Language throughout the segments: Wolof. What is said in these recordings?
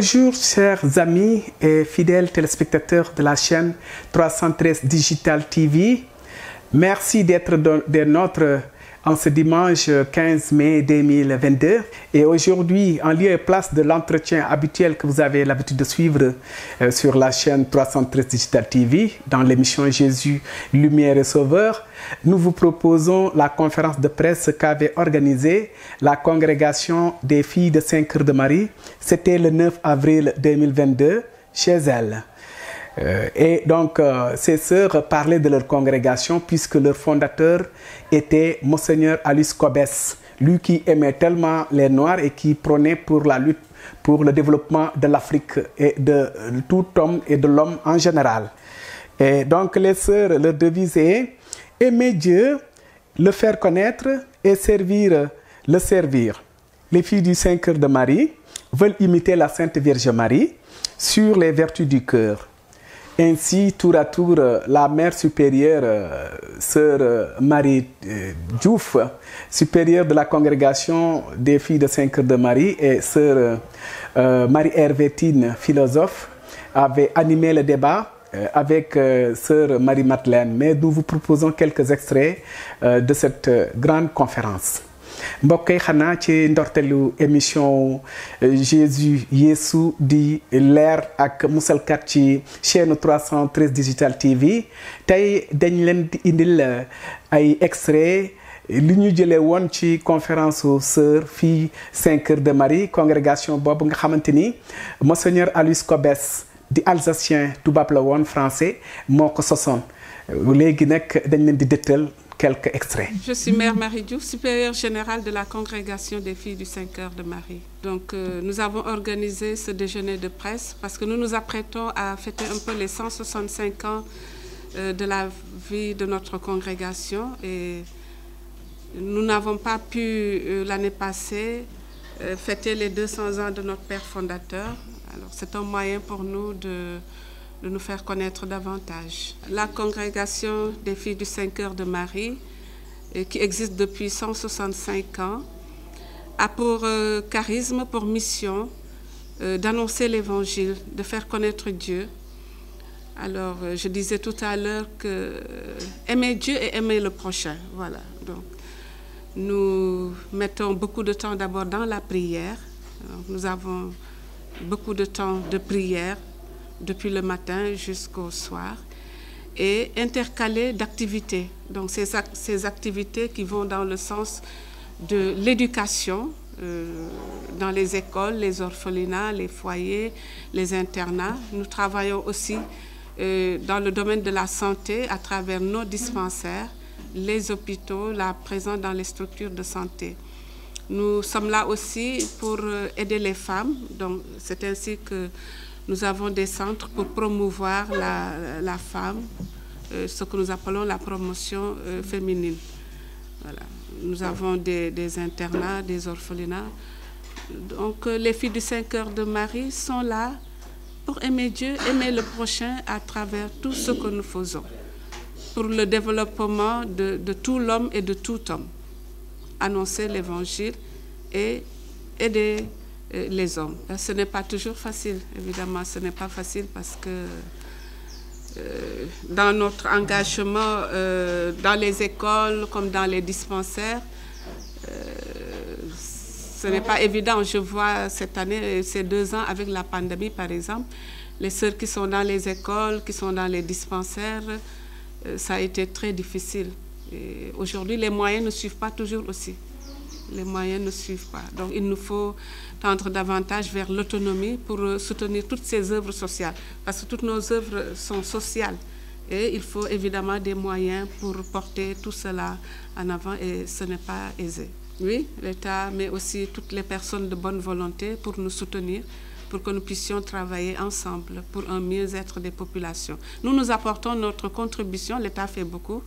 Bonjour chers amis et fidèles téléspectateurs de la chaîne 313 Digital TV. Merci d'être des nôtres en ce dimanche 15 mai 2022. Et aujourd'hui, en lieu et place de l'entretien habituel que vous avez l'habitude de suivre sur la chaîne 313 Digital TV, dans l'émission Jésus, Lumière et Sauveur, nous vous proposons la conférence de presse qu'avait organisée la congrégation des filles de Saint-Cœur de Marie. C'était le 9 avril 2022 chez elles. Et donc, ces sœurs parlaient de leur congrégation puisque leur fondateur était Monseigneur Aloys Cobès, lui qui aimait tellement les Noirs et qui prônait pour la lutte pour le développement de l'Afrique et de tout homme et de l'homme en général. Et donc, les sœurs, leur devise est « Aimer Dieu, le faire connaître et servir, le servir ». Les filles du Saint-Cœur de Marie veulent imiter la Sainte Vierge Marie sur les vertus du cœur. Ainsi, tour à tour, la mère supérieure, sœur Marie Diouf, supérieure de la congrégation des filles de Saint-Cœur de Marie, et sœur Marie Hervétine, philosophe, avait animé le débat avec sœur Marie-Madeleine. Mais nous vous proposons quelques extraits de cette grande conférence. mbokk yi xanaa ci ndortelu émission Jésus Yeesu di leer ak musalkat ci chaîne 313 Digital TV tey dañ leen di indil ay extrait li ñu jëlee woon ci conférence sœur fille Saint-Cœur de Marie congrégation boobu nga xamante ni Monseigneur Aloys Cobès di alsacien tubaab la woon français moo ko sosoon léegi nag dañ leen di dëttal quelques extraits. Je suis Mère Marie Diouf, supérieure générale de la congrégation des filles du Saint-Cœur de Marie. Donc nous avons organisé ce déjeuner de presse parce que nous nous apprêtons à fêter un peu les 165 ans de la vie de notre congrégation et nous n'avons pas pu l'année passée fêter les 200 ans de notre père fondateur. Alors c'est un moyen pour nous de nous faire connaître davantage. La congrégation des filles du Saint-Cœur de Marie, qui existe depuis 165 ans, a pour charisme, pour mission, d'annoncer l'Évangile, de faire connaître Dieu. Alors, je disais tout à l'heure que aimer Dieu et aimer le prochain, voilà. Donc, nous mettons beaucoup de temps d'abord dans la prière. Alors, nous avons beaucoup de temps de prière, depuis le matin jusqu'au soir, et intercalé d'activités. Donc ces activités qui vont dans le sens de l'éducation, dans les écoles, les orphelinats, les foyers, les internats. Nous travaillons aussi dans le domaine de la santé à travers nos dispensaires, les hôpitaux, la présence dans les structures de santé. Nous sommes là aussi pour aider les femmes, donc c'est ainsi que nous avons des centres pour promouvoir la femme, ce que nous appelons la promotion féminine. Voilà. Nous avons des internats, des orphelinats. Donc les filles du Saint-Cœur de Marie sont là pour aimer Dieu, aimer le prochain à travers tout ce que nous faisons, pour le développement de tout l'homme et de tout homme. Annoncer l'Évangile et aider les hommes. Ce n'est pas toujours facile, évidemment, ce n'est pas facile parce que dans notre engagement dans les écoles comme dans les dispensaires, ce n'est pas évident. Je vois cette année, ces 2 ans avec la pandémie par exemple, les sœurs qui sont dans les écoles, qui sont dans les dispensaires, ça a été très difficile. Aujourd'hui, les moyens ne suivent pas toujours aussi. Les moyens ne suivent pas. Donc il nous faut tendre davantage vers l'autonomie pour soutenir toutes ces œuvres sociales. Parce que toutes nos œuvres sont sociales. Et il faut évidemment des moyens pour porter tout cela en avant et ce n'est pas aisé. Oui, l'État, mais aussi toutes les personnes de bonne volonté pour nous soutenir, pour que nous puissions travailler ensemble pour un mieux-être des populations. Nous apportons notre contribution, l'État fait beaucoup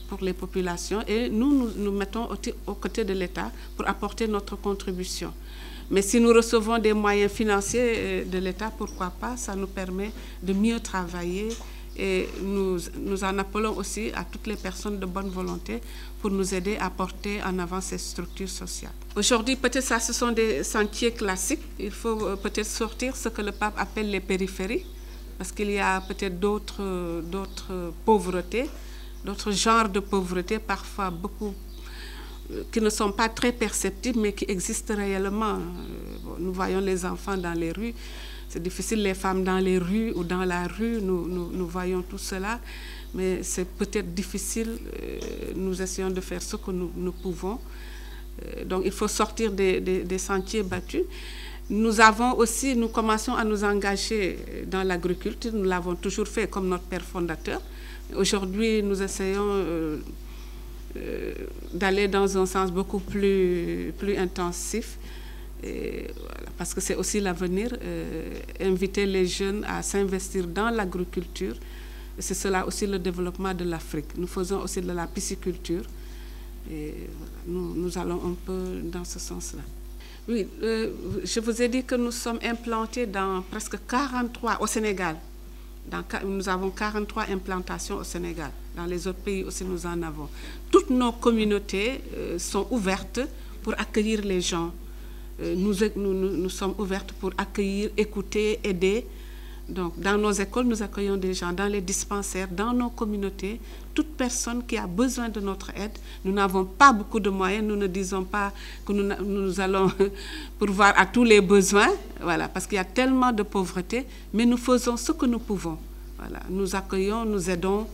pour les populations et nous mettons aux côtés de l'État pour apporter notre contribution. Mais si nous recevons des moyens financiers de l'État, pourquoi pas, ça nous permet de mieux travailler et nous en appelons aussi à toutes les personnes de bonne volonté pour nous aider à porter en avant ces structures sociales. Aujourd'hui, peut-être ça, ce sont des sentiers classiques. Il faut peut-être sortir ce que le pape appelle les périphéries, parce qu'il y a peut-être d'autres pauvretés, d'autres genres de pauvreté, parfois beaucoup, qui ne sont pas très perceptibles, mais qui existent réellement. Nous voyons les enfants dans les rues, c'est difficile, les femmes dans les rues ou dans la rue, nous voyons tout cela, mais c'est peut-être difficile, nous essayons de faire ce que nous pouvons. Donc il faut sortir des sentiers battus. Nous commençons à nous engager dans l'agriculture, nous l'avons toujours fait comme notre père fondateur. Aujourd'hui, nous essayons d'aller dans un sens beaucoup plus intensif, voilà, parce que c'est aussi l'avenir, inviter les jeunes à s'investir dans l'agriculture. C'est cela aussi le développement de l'Afrique. Nous faisons aussi de la pisciculture. Et voilà, nous allons un peu dans ce sens-là. Oui, je vous ai dit que nous sommes implantés dans presque 43 au Sénégal. Nous avons 43 implantations au Sénégal. Dans les autres pays aussi, nous en avons. Toutes nos communautés sont ouvertes pour accueillir les gens. Nous sommes ouvertes pour accueillir, écouter, aider. Donc, dans nos écoles, nous accueillons des gens, dans les dispensaires, dans nos communautés, toute personne qui a besoin de notre aide. Nous n'avons pas beaucoup de moyens, nous ne disons pas que nous allons pourvoir à tous les besoins, voilà, parce qu'il y a tellement de pauvreté, mais nous faisons ce que nous pouvons. Voilà, nous accueillons, nous aidons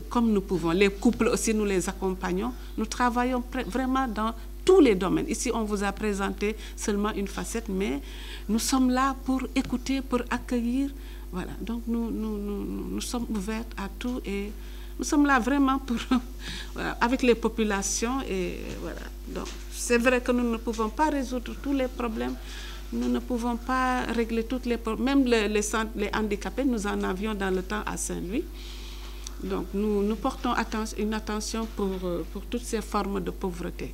comme nous pouvons. Les couples aussi, nous les accompagnons. Nous travaillons vraiment dans tous les domaines. Ici, on vous a présenté seulement une facette, mais nous sommes là pour écouter, pour accueillir. Voilà, donc nous sommes ouverts à tout et nous sommes là vraiment pour, voilà, avec les populations. Et voilà. Donc, c'est vrai que nous ne pouvons pas résoudre tous les problèmes, nous ne pouvons pas régler tous les problèmes. Même les handicapés, nous en avions dans le temps à Saint-Louis. Donc, nous portons une attention pour toutes ces formes de pauvreté.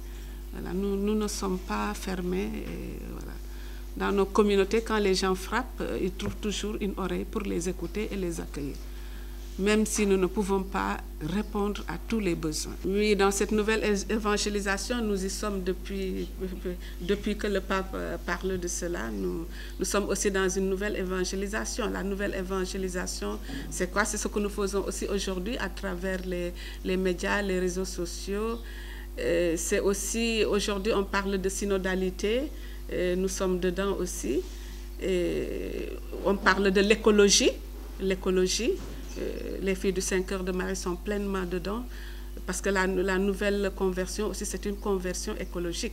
Voilà, nous ne sommes pas fermés. Et voilà. Dans nos communautés, quand les gens frappent, ils trouvent toujours une oreille pour les écouter et les accueillir. Même si nous ne pouvons pas répondre à tous les besoins. Oui, dans cette nouvelle évangélisation, nous y sommes depuis que le pape parle de cela. Nous sommes aussi dans une nouvelle évangélisation. La nouvelle évangélisation, c'est quoi? C'est ce que nous faisons aussi aujourd'hui à travers les médias, les réseaux sociaux. C'est aussi, aujourd'hui, on parle de synodalité. Nous sommes dedans aussi. On parle de l'écologie. L'écologie. Les filles du 5 heures de Marie sont pleinement dedans, parce que la nouvelle conversion aussi, c'est une conversion écologique,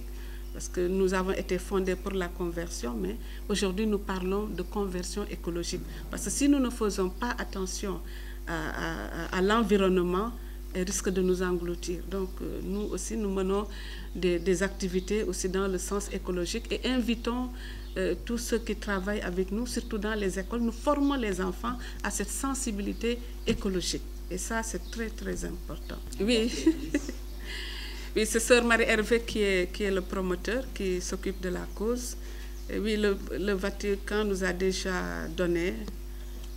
parce que nous avons été fondés pour la conversion, mais aujourd'hui nous parlons de conversion écologique, parce que si nous ne faisons pas attention à l'environnement, elle risque de nous engloutir. Donc nous aussi, nous menons des activités aussi dans le sens écologique et invitons tous ceux qui travaillent avec nous, surtout dans les écoles. Nous formons les enfants à cette sensibilité écologique. Et ça, c'est très, très important. Oui, oui, c'est Sœur Marie-Hervé qui est le promoteur, qui s'occupe de la cause. Et oui, le Vatican nous a déjà donné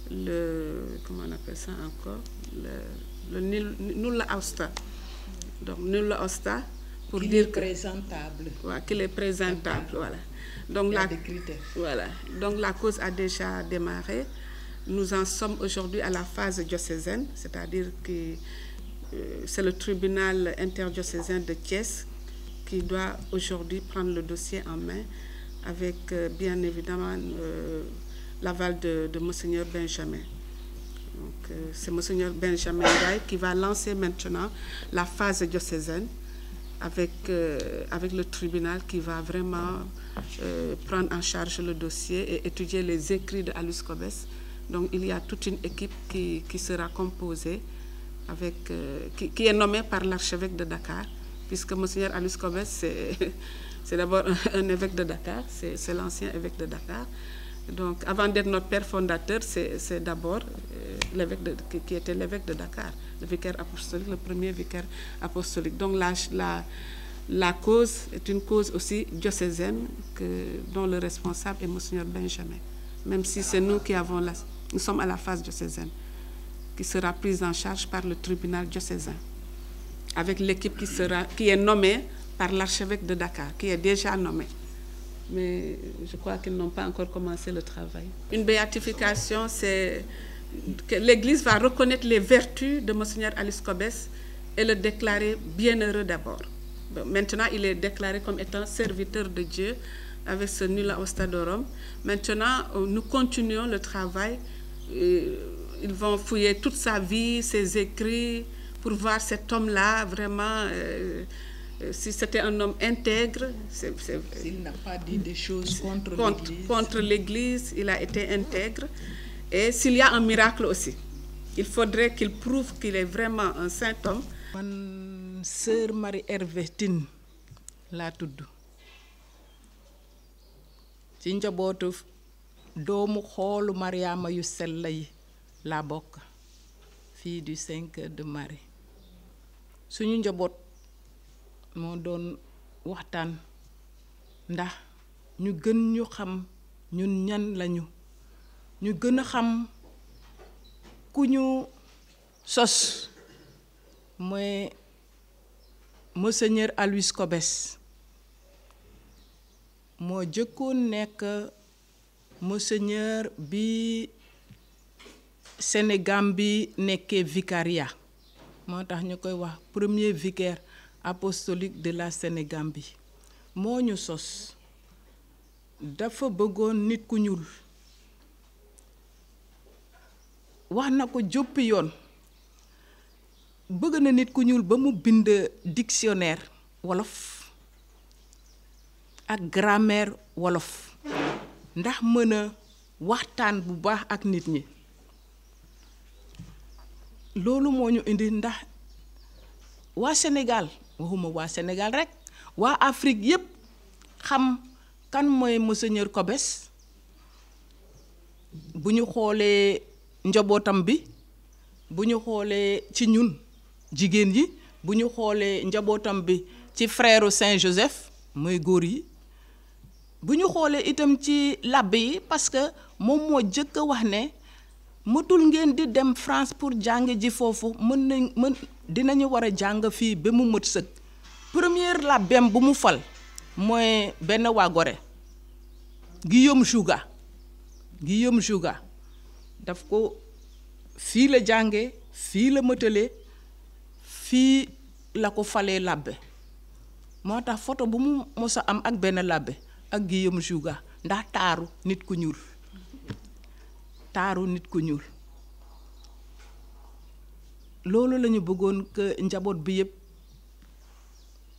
comment on appelle ça encore, le nulla osta. Donc, nulla osta, pour dire que... présentable. Ouais, qu'il est présentable, voilà. Donc, voilà. Donc la cause a déjà démarré. Nous en sommes aujourd'hui à la phase diocésaine, c'est-à-dire que c'est le tribunal interdiocésain de Thiès qui doit aujourd'hui prendre le dossier en main avec bien évidemment l'aval de Monseigneur Benjamin. Donc c'est Monseigneur Benjamin Gaï qui va lancer maintenant la phase diocésaine avec le tribunal qui va vraiment prendre en charge le dossier et étudier les écrits de Alus Cobes. Donc il y a toute une équipe qui sera composée, qui est nommée par l'archevêque de Dakar, puisque Monseigneur Alus Cobes, c'est d'abord un évêque de Dakar, c'est l'ancien évêque de Dakar. Donc avant d'être notre père fondateur, c'est d'abord l'évêque qui était l'évêque de Dakar, le vicaire apostolique, le premier vicaire apostolique. Donc la cause est une cause aussi diocésaine dont le responsable est Monseigneur Benjamin. Même si c'est nous qui avons nous sommes à la phase diocésaine, qui sera prise en charge par le tribunal diocésain, avec l'équipe qui est nommée par l'archevêque de Dakar, qui est déjà nommé. Mais je crois qu'ils n'ont pas encore commencé le travail. Une béatification, c'est que l'Église va reconnaître les vertus de Monseigneur Alice Cobès et le déclarer bienheureux d'abord. Bon, maintenant, il est déclaré comme étant serviteur de Dieu avec ce nulla osta Deorum. Maintenant, nous continuons le travail. Ils vont fouiller toute sa vie, ses écrits, pour voir cet homme-là vraiment... si c'était un homme intègre, s'il n'a pas dit des choses contre l'Église, il a été intègre. Et s'il y a un miracle aussi, il faudrait qu'il prouve qu'il est vraiment un saint homme. Man sœur Marie Hervé Tine laa tudd ci njabootu doomu xoolu Mariama yu sell yi laa bokk fille du 5 cœurs de Marie. Suñu njaboot moo doon waxtaan ndax ñu gën ñu xam ñun ñan lañu, ñu gën a xam ku ñu sos mooy Monseigneur Aloys Cobès. moo jëkkoon nekk Monseigneur bi Sénégal bi nekkee vicariat, moo tax ñu koy wax premier vicaire apostolique de la Sénégambie. moo ñu sos, dafa bëggoon nit ku ñuul, wax na ko joppi yoon, bëgg na nit ku ñuul ba mu bind dictionnaire wolof ak grammaire wolof ndax mën a waxtaan bu baax ak nit ñi. loolu moo ñu indi ndax waa Sénégal, waxuma waa Sénégal rek, waa Afrique yépp xam kan mooy Monseigneur Cobès. bu ñu xoolee njabootam bi, bu ñu xoolee ci ñun jigéen yi, bu ñu xoolee njabootam bi ci frère Saint Joseph mooy góor yi, bu ñu xoolee itam ci labbe yi, parce que moom moo jëkk a wax ne matul ngeen di dem France pour jàng ji foofu, dinañu war a jàng fii ba mu mët sëkk. première labbeem bu mu fal mooy benn waa Gorée, Guillaume Jouga daf ko fii la jànge, fii la mëtale, fii la ko falee labbe. moo tax photo bu mu mos a am ak benn labbe ak Guillaume Jouga ndax taaru nit ku ñuul, loolu lañu bëggoon que njaboot bi yépp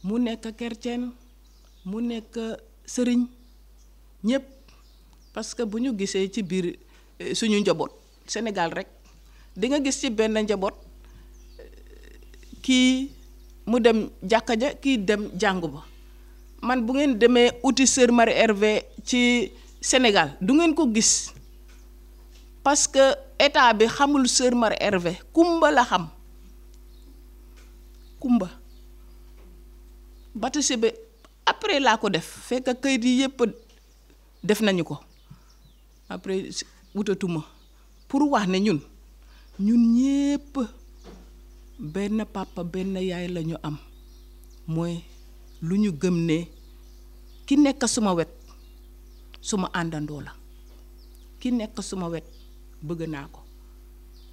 mu nekk chrétien, mu nekk sëriñ, ñépp. parce que bu ñu gisee ci biir suñu njaboot Sénégal rek di nga gis ci benn njaboot kii mu dem jàkka ja, kii dem jàngu ba. man bu ngeen demee uti sœur Marie Hervé ci Sénégal du ngeen ko gis, parce que état bi xamul sœur Marie Hervé, kumba la xam, kumba. baptisé bi après laa ko def, fekk kayit yi yépp def nañu ko, après wutatuma, pour wax ne ñun ñépp benn papa benn yaay lañu am, mooy lu ñu gëm ne ki nekk suma wet suma àndandoo la, ki nekk suma wet bëgg naa ko.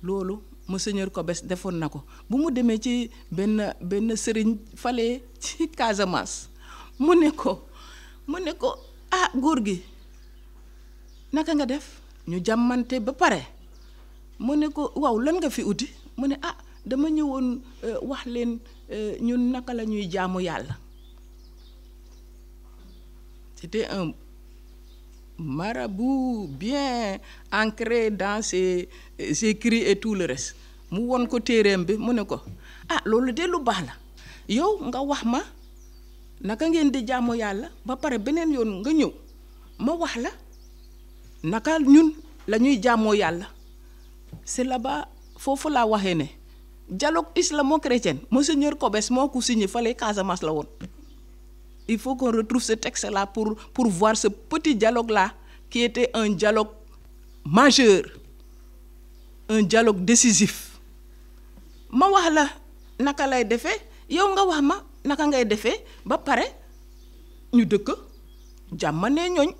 loolu Monseigneur Cobès defoon na ko bu mu demee ci benn sëriñ fale ci Casamance, mu ne ko ah góor gi naka nga def, ñu jàmmante ba pare. mu ne ko waaw lan nga fi uti, mu ne ah dama ñëwoon wax leen ñun naka la ñuy jaamu yàlla. C'était un marabout bien ancré dans ses écrits et tout le reste. mu won ko téereem bi, mu ne ko ah loolu de lu baax la, yow nga wax ma naka ngeen di jaamu yàlla, ba pare beneen yoon nga ñëw ma wax la naka ñun la ñuy jaamoo yàlla. c'est là-bas foofu laa waxee ne dialogue islamo-chrétien Monseigneur Cobès moo ko signé fale Casamance la woon. il faut qu'on retrouve ce texte-là pour voir ce petit dialogue-là qui était un dialogue majeur, un dialogue décisif. ma wax la naka lay defee, yow nga wax ma naka ngay defee ba pare ñu dëkk jàmmanee ñooñ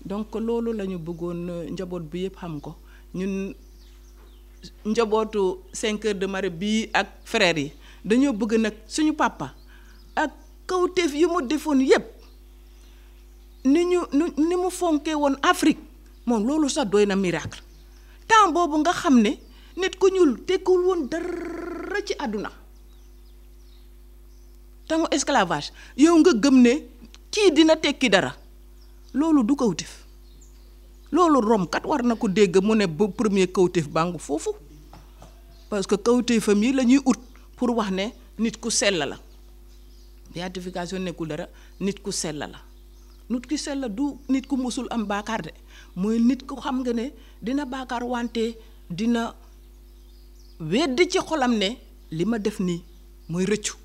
donc loolu la ñu bëggoon njaboot bi yëpp xam ko ñun njabootu 5 heures de marée bii ak frères yi dañoo bëgg nag suñu papa ak kawteef yi mu defoon yëpp ni mu fonkee woon Afrique moom loolu sax doy na miracle temps boobu nga xam ne nit ku ñuul tekkul woon dara ci àdduna tangu esclavage yow nga gëm ne kii dina tekki dara loolu du kawteef loolu Rome kat war na ko dégg mu ne ba premier kawteef bàngu foofu parce que kawteefam yi la ñuy ut pour wax ne nit ku sell la béatification nekkul dara nit ku sell la nit ku sell du nit ku musul am baakaar de mooy nit ku xam nga ne dina baakaar wante dina weddi ci xolam ne li ma def nii mooy rëccu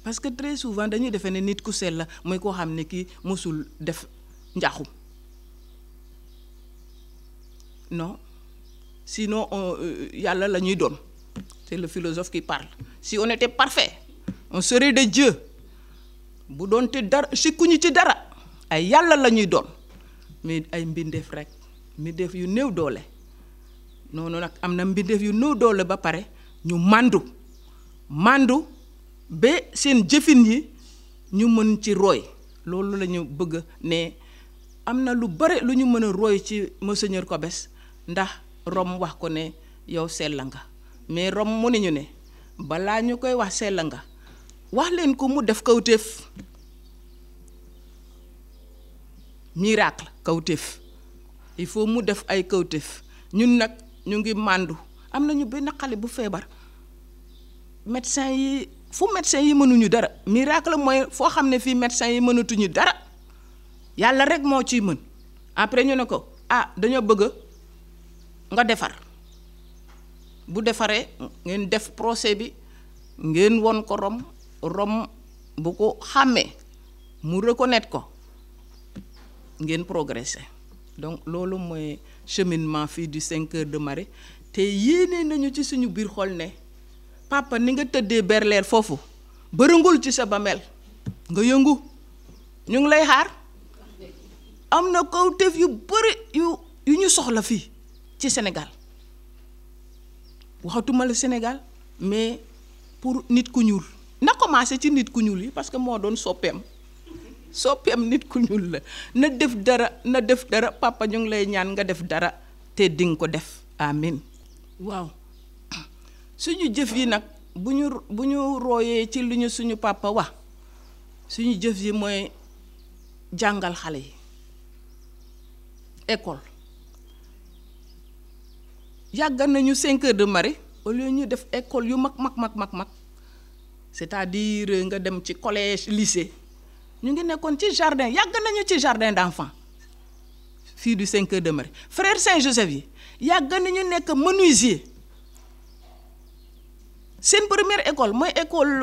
parce que très souvent dañuy defee ne nit ku sell la mooy koo xam ne kii musul def njaaxum non sinon yàlla la ñuy doon c'est le philosophe qui parle si on était parfait on serait des dieux bu doon te dara sikkuñu ci dara ay yàlla la ñuy doon mais ay mbindeef rek mbindeef yu néew doole noonu nag am na mbindeef yu néew doole ba pare ñu màndu ba seen jëfin yi ñu mën ci roy loolu la ñu bëgg ne am na lu bare lu ñu mën a roy ci Monseigneur Kobes ndax Rome wax ko ne yow sell nga mais Rome mu ne ñu ne balaa ñu koy wax sell nga wax leen ko mu def kawteef miracle kawteef il faut mu def ay kawteef ñun nag ñu ngi màndu am nañu benn xale bu feebar médecin yi fu médecin yi mënuñu dara miracle mooy foo xam ne fii médecin yi mënatuñu dara yàlla rek moo ciy mën après ñu ne ko dañoo bëgg nga defar bu defaree ngeen def procès bi ngeen won ko Rome bu ko xàmmee mu reconnaître ko ngeen progresser donc loolu mooy cheminement fii du 5 heures de marée te yéene nañu ci suñu biir xol ne papa ni nga tëddee berleer foofu bërëngul ci sa bamel nga yëngu ñu ngi lay xaar am na kawteef yu bëri yu ñu soxla fii ci Sénégal waxatuma la Sénégal mais pour nit ku ñuul na commencé ci nit ku ñuul yi parce que moo doon soppeem nit ku ñuul la na def dara papa ñu ngi lay ñaan nga def dara te dinga ko def amin waaw suñu jëf yi nag bu ñu rooyee ci lu ñu suñu papa wax suñu jëf yi mooy jàngal xale yi école yàgg nañu 5 heures de marée au lieu ñu def école yu mag c'est-à-dire nga dem ci collège lycée ñu ngi nekkoon ci jardin yàgg nañu ci jardin d'enfants fii du 5 heures de marée frère Saint-Joseph yi yàgg nañu nekk menuisier seen première école mooy école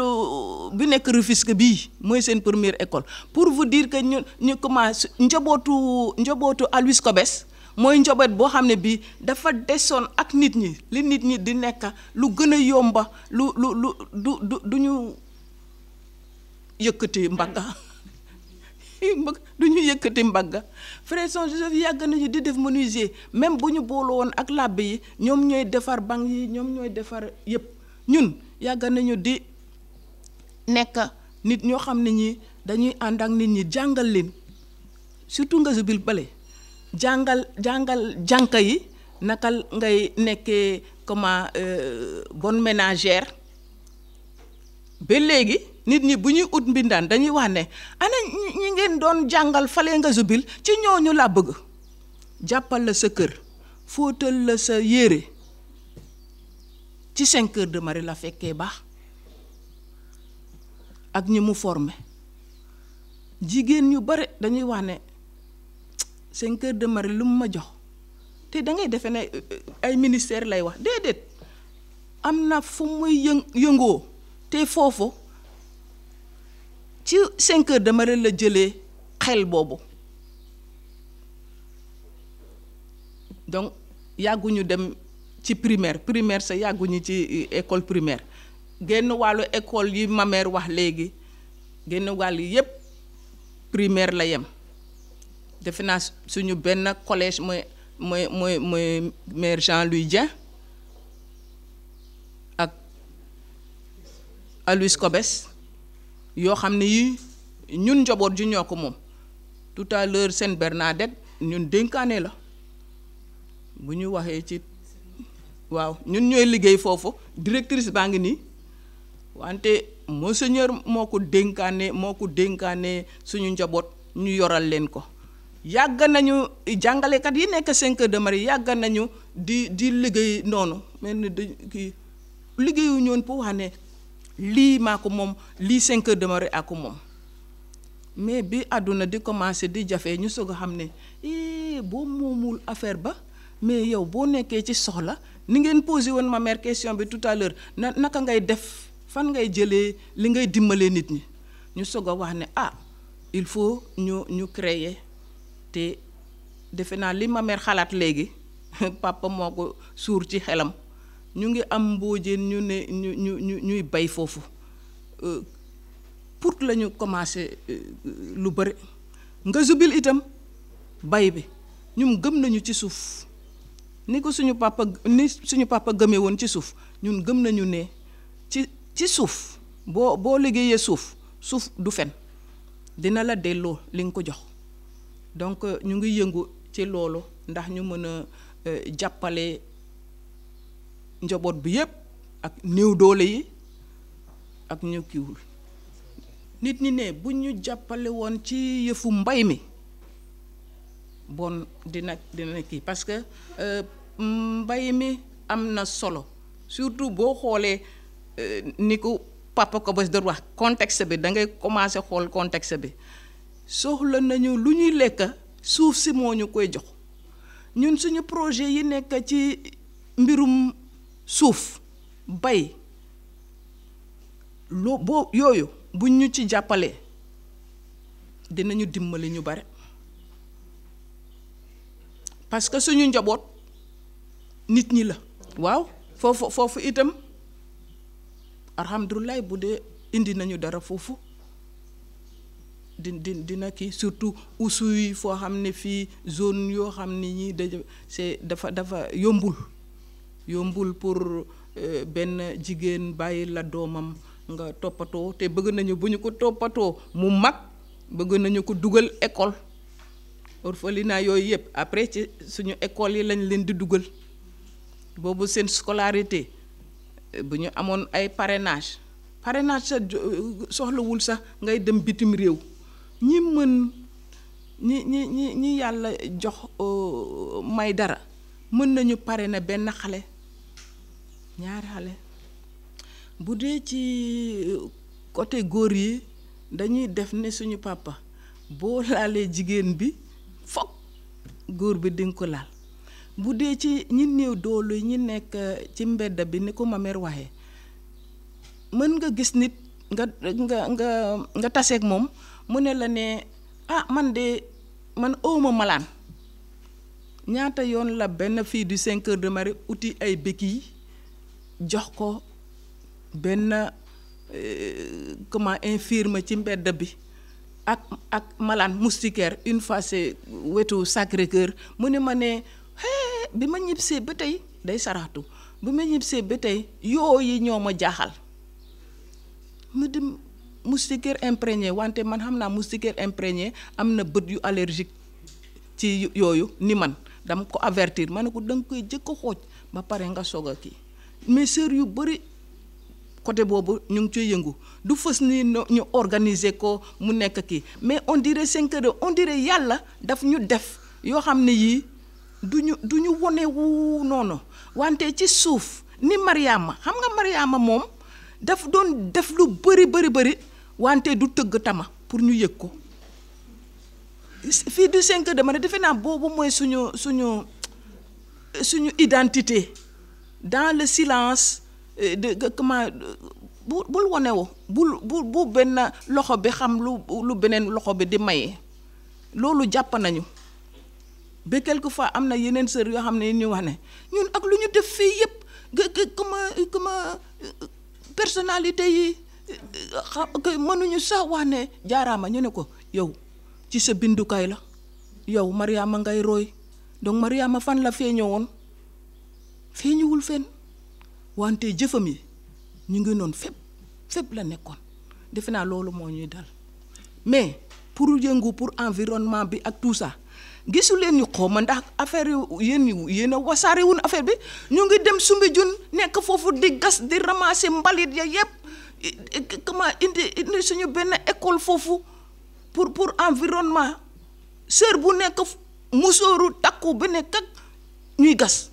bi nekk Rufisque bii mooy seen première école pour vous dire que ñu commencé njabootu Aloys Kobes mooy njaboot boo xam ne bii dafa desoon ak nit ñi li nit ñi di nekk lu gën a yomba du ñu yëkkati mbagga du ñu yëkkati mbagga frère Saint-Joseph yàgg nañu di def menuisier même bu ñu booloo woon ak làbbe yi ñoom ñooy defar banc yi ñoom ñooy defar yëpp ñun yàgg nañu di nekk nit ñoo xam ne ñi dañuy ànd ak nit ñi jàngal leen surtout nga subil bale jàngal jànka yi naka ngay nekkee comment bonne ménagère ba léegi nit ñi bu ñuy ut mbindaan dañuy wax ne ana ñi ngeen doon jàngal fale nga subil ci ñooñu laa bëgg jàppal la sa kër fóotal la sa yére ci 5 heures de marée la fekkee baax ak ñi mu formé jigéen ñu bare dañuy wax ne 5 heures de marée lu mu ma jox te da ngay defe ne ay ministère lay wax déedéet am na fu muy yëngoo te foofu ci 5 heures de marée la jëlee xel boobu donc yàgguñu dem ci primaire sa yàgguñu ci école primaire genn wàllu école yi ma mère wax léegi genn wàll yépp primaire la yem defe naa suñu benn collège mooy maire Jean-Louis Dieng ak Aloys Cobes yoo xam ne yi ñun njaboot ju ñoo ko moom tout à l'heure Sainte Bernadette ñun dénkaane la bu ñu waxee ci waaw ñun ñooy liggéey foofu directrice baa ngi nii wante monseigneur moo ko dénkaane suñu njaboot ñu yoral leen ko yàgg nañu jàngalekat yi nekk 5 Cœurs de Marie yàgg nañu di liggéey noonu mel ni kii liggéeyu ñoon pour wax ne lii maa ko moom lii 5 Cœurs de Marie ak ko moom mais bi àdduna di commencé di jafe ñu soog a xam ne boo moomul affaire ba mais yow boo nekkee ci soxla ni ngeen posé woon ma mère question bi tout à l'heure naka ngay def fan ngay jëlee li ngay dimbalee nit ñi ñu soog a wax ne il faut ñu créer te defe naa li ma mère xalaat léegi papa moo ko suur ci xelam ñu ngi am mboojeen ñu ne ñuy bay foofu pour la ñu commencé lu bëri nga jubil itam bay bi ñun gëm nañu ci suuf ni suñu papa gëmee woon ci suuf ñun gëm nañu ne ci suuf boo liggéeyee suuf du fen dina la delloo li nga ko jox donc ñu ngi yëngu ci loolu ndax ñu mën a jàppale njaboot bi yépp ak néew doole yi ak ñu kiwul nit ñi ne bu ñu jàppale woon ci yëfu mbay mi bon dina kii parce que mbay mi am na solo surtout boo xoolee ni ko papa ko bés doon wax contexte bi da ngay commencer xool contexte bi soxla nañu lu ñuy lekk suuf si moo ñu koy jox ñun suñu projet yi nekk ci mbirum suuf bay yooyu buñ ñu ci jàppale dinañu dimbali ñu bare parce que suñu njaboot nit ñi la waaw foofu itam alhamdulilah bu dee indi nañu dara foofu dina kii surtout usuy foo xam ne fii zone yoo xam ne ñi dafa yombul pour benn jigéen bàyyi la doomam nga toppatoo te bëgg nañu bu ñu ko toppatoo mu mag bëgg nañu ko dugal école orphelinat yooyu yëpp après ci suñu école yi lañ leen di dugal boobu seen scolarité bu ñu amoon ay parrainage sa soxlawul sax ngay dem bitim réew ñi mën ñi yàlla jox may dara mën nañu parrainer benn xale ñaari xale bu dee ci côté góor yi dañuy def ne suñu papa boo laalee jigéen bi fokk góor bi dinga ko laal bu dee ci ñi néew doole ñi nekk ci mbedd bi ni ko ma mère waxee mën nga gis nit nga taseeg moom mu ne la ne man awma malaan ñaata yoon la benn fille du 5 Cœurs de Marie uti ay béquilles jox ko benn infirme ci mbedd bi ak malaan moustiquaire une fois c'est wetu Sacré-Cœur mu ne ma ne bi ma ñibbisee ba tey day saraxtu bi ma ñibbisee ba tey yooyu ñoo ma jaaxal mu dem moustiquaire imprégné wante man xam naa moustiquaire imprégné am na bët yu allergique ci yooyu ni man dama ko avertir ma ne ko danga koy jëkk a xooj ba pare nga soog a kii mais sœur yu bëri côté boobu ñu ngi ciy yëngu du fës ni ñu organiser ko mu nekk kii mais on dirait 5 heures on dirait yàlla daf ñu def yoo xam ne yii du ñu wone wu noonu wante ci suuf ni Mariama xam nga Mariama moom daf doon def lu bëri wante du tëgg tama pour ñu yëg ko fii du 5 heures de Marie defe naa boobu mooy suñu identité dans le silence comment bul wone wo bu benn loxo bi xam lu beneen loxo bi di maye loolu jàpp nañu ba quelquefois am na yeneen sœur yoo xam ne ñu wax ne ñun ak lu ñu def fii yëpp comme personnalité yi mënuñu sax wax ne jaaraama. ñu ne ko yow ci sa bindukaay la yow Mariama ngay roy donc Mariama fan la feeñoo woon feeñuwul fenn wante jëfam yi ñu ngi noonu fépp la nekkoon. defe naa loolu moo ñuy dal mais pour yëngu pour environnement bi ak tout ça gisu leen ñu xawma ndax affaire yéen a wasaare wuñ affaire bi ñu ngi dem Soumbédioune nekk foofu di gas di ramasser mbalit ya yëpp comment indi suñu benn école foofu pour environnement sœur bu nekk musóoru takku ba nekk ak ñuy gas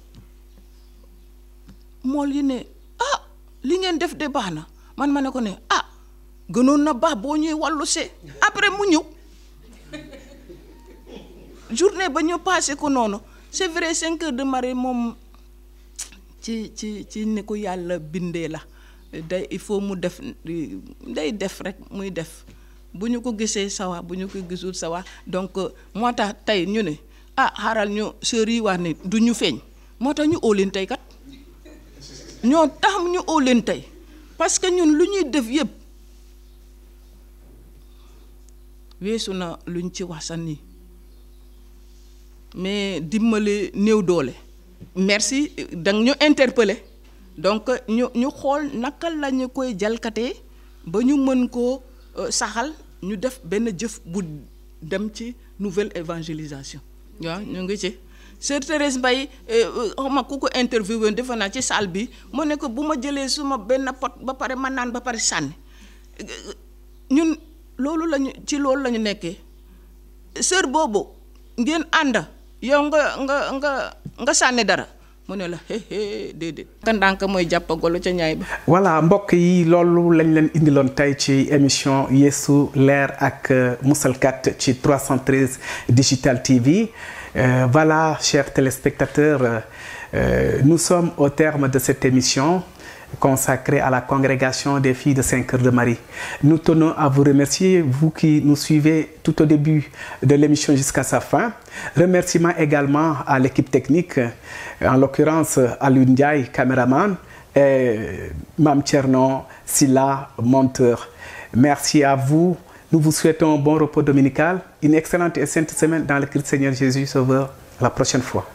mool yi ne li ngeen def de baax na man ma ne ko ne gënoon na baax boo ñuy wàllu see après mu ñëw journée ba ñu passé ko noonu c'est vrai 5 heures de marée moom ci ni ko yàlla bindee la day il faut mu def day def rek muy def bu ñu ko gisee sawa bu ñu ko gisul sawa donc moo tax tey ñu ne xaaral ñu sœurs yi wax ne du ñu feeñ moo tax ñu oo leen tey kat ñoo tax ñu oo leen tey parce que ñun lu ñuy def yëpp weesu na luñ ci wax sax nii mais dimbali néew doole merci danga ñu interpeller donc ñu xool naka la ñu koy jalkatee ba ñu mën koo saxal ñu def benn jëf bu dem ci nouvelle évangélisation waaw ñu ngi ci Sœur Thérèse Mbaye xama ku ko interviewé defe naa ci salle bi mu ne ko bu ma jëlee suma benn pot ba pare ma naan ba pare sànni ñun loolu lañu ci loolu la ñu nekkee sœur boobu ngeen ànd yow nga sànni dara mu ne la déedéet ndànk mooy jàpp golo ca ñaay ba. voilà mbokk yi loolu lañ leen indiloon tey ci émission Yeesu leer ak musalkat ci 313 Digital TV. Voilà, chers téléspectateurs, nous sommes au terme de cette émission consacrée à la congrégation des filles de Saint-Cœur de Marie. Nous tenons à vous remercier, vous qui nous suivez tout au début de l'émission jusqu'à sa fin. Remerciements également à l'équipe technique, en l'occurrence à Ndiaye, caméraman, et Mam Tcherno, Silla, monteur. Merci à vous. Nous vous souhaitons un bon repos dominical, une excellente et sainte semaine dans le Christ Seigneur Jésus Sauveur. À la prochaine fois.